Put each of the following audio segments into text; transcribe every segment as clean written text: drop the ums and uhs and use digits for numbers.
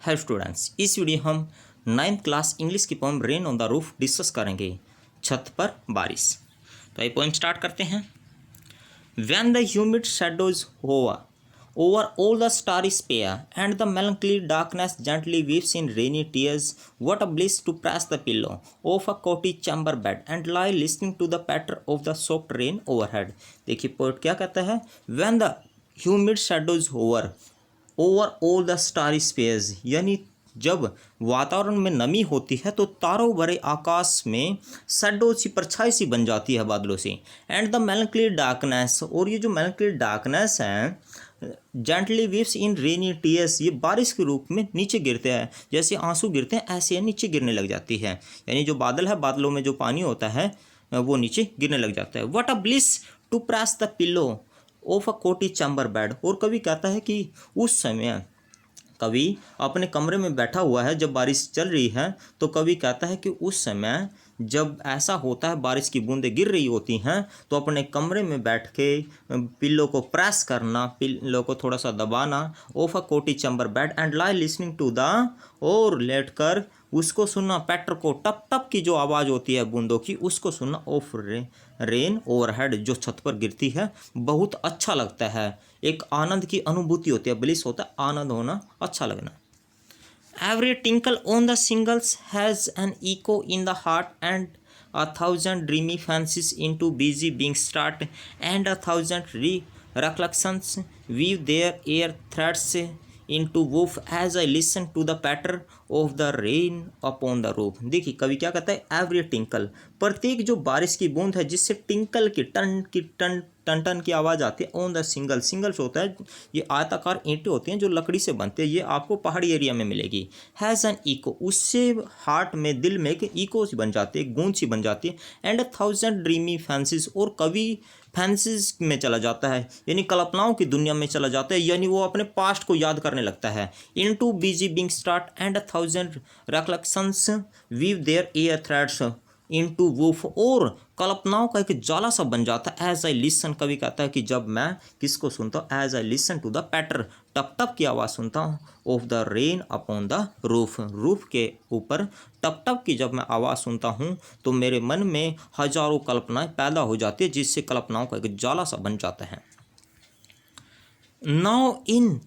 Hello students, इस video हम 9th class English की poem rain on the roof discuss करेंगे। छत पर बारिश। तो ये पोएम स्टार्ट करते हैं। When the humid shadows hover over all the starry sphere, and the melancholy darkness gently weeps in rainy tears, what a bliss to press the pillow of a cottage chamber bed and lie listening to the patter of the soft rain overhead। देखिए poet क्या कहता है। When the humid shadows hover over all the starry spheres, यानी जब वातावरण में नमी होती है तो तारों भरे आकाश में शैडो सी परछाई सी बन जाती है बादलों से। एंड द मेलंकली डार्कनेस, और ये जो मेलंकली डार्कनेस है जेंटली वीव्स इन रेनी टीयर्स, ये बारिश के रूप में नीचे गिरते हैं। जैसे आंसू गिरते हैं ऐसे ये नीचे गिरने लग जाती है। यानी जो बादल है, बादलों में जो पानी होता है वो नीचे गिरने लग जाता है। What a bliss to press the pillow of a cottage chamber bed. और कवि कहता है कि उस समय कवि अपने कमरे में बैठा हुआ है जब बारिश चल रही है, तो कवि कहता है कि उस समय जब ऐसा होता है, बारिश की बूंदें गिर रही होती हैं, तो अपने कमरे में बैठ के पिल्लो को प्रेस करना, पिल्लो को थोड़ा सा दबाना, of a cottage chamber bed and lie listening to the, और लेट कर उसको सुनना, पैटर को टप टप की जो आवाज़ होती है बूंदों की, उसको सुनना, ऑफ रेन ओवरहेड, जो छत पर गिरती है, बहुत अच्छा लगता है। एक आनंद की अनुभूति होती है, ब्लिस होता है आनंद होना, अच्छा लगना। Every tinkle on the shingles has an echo in the heart, and a thousand dreamy fancies into busy being start, and a thousand recollections weave their air threads into woof as I listen to the patter of the rain upon the roof। देखिए कवि क्या कहता है, every tinkle, प्रत्येक जो बारिश की बूंद है जिससे टिंकल की टन टन टन की आवाज़ आती है। ऑन द सिंगल, सिंगल्स होता है, ये आयताकार ईंटें होती हैं जो लकड़ी से बनते हैं, ये आपको पहाड़ी एरिया में मिलेगी। हैज़ एन इको, उससे हार्ट में, दिल में एक इको सी बन जाती है, गूंज सी बन जाती है। एंड 1000 ड्रीमी फैंसीज, और कवि फैंसीज में चला जाता है, यानी कल्पनाओं की दुनिया में चला जाता है, यानी वो अपने पास्ट को याद करने लगता है। Into busy being start and 1000 recollections weave their air threads into woof, और कल्पनाओं का एक जाला सा बन जाता है। एज आई लिसन, कवि कहता है कि जब मैं किसको सुनता हूँ, as I listen to the patter, टप टप की आवाज़ सुनता हूँ, of the rain upon the roof, roof के ऊपर टप टप की जब मैं आवाज़ सुनता हूँ तो मेरे मन में हजारों कल्पनाएं पैदा हो जाती है, जिससे कल्पनाओं का एक जाला सा बन जाता है। Now in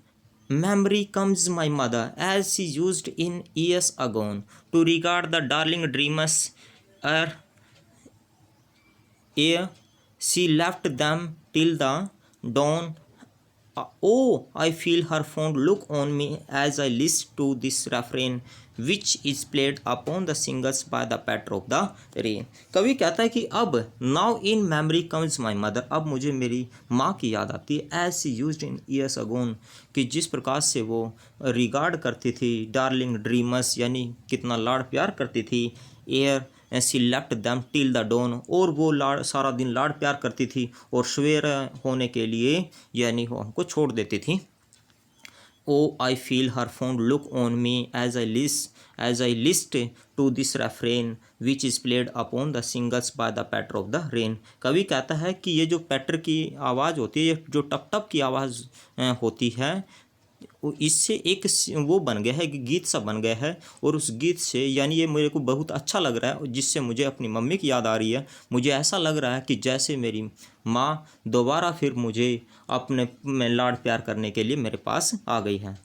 memory comes my mother as she used in years ago to regard the darling dreamers ere she left them till the dawn. Oh, I feel her fond look on me as I listen to this refrain which is played upon the singers by the patter of the rain। कवि कहता है कि अब now in memory comes my mother, अब मुझे मेरी माँ की याद आती है। as she used in years ago, कि जिस प्रकार से वो रिगार्ड करती थी डार्लिंग ड्रीमर्स, यानी कितना लाड़ प्यार करती थी। Ere she left them till the dawn, और वो लाड़ सारा दिन लाड़ प्यार करती थी और सवेरा होने के लिए यानी वो हमको छोड़ देती थी। Oh I feel her fond look on me as I list to this refrain which is played upon the shingles by the patter of the rain. कवि कहता है कि ये जो पैटर की आवाज़ होती है, ये जो टप टप की आवाज़ होती है, इससे एक वो बन गया है, एक गीत सा बन गया है, और उस गीत से यानी ये मेरे को बहुत अच्छा लग रहा है, जिससे मुझे अपनी मम्मी की याद आ रही है। मुझे ऐसा लग रहा है कि जैसे मेरी माँ दोबारा फिर मुझे अपने में लाड़ प्यार करने के लिए मेरे पास आ गई है।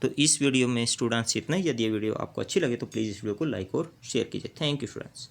तो इस वीडियो में स्टूडेंट्स इतना ही। यदि ये वीडियो आपको अच्छी लगे तो प्लीज़ इस वीडियो को लाइक और शेयर कीजिए। Thank you students.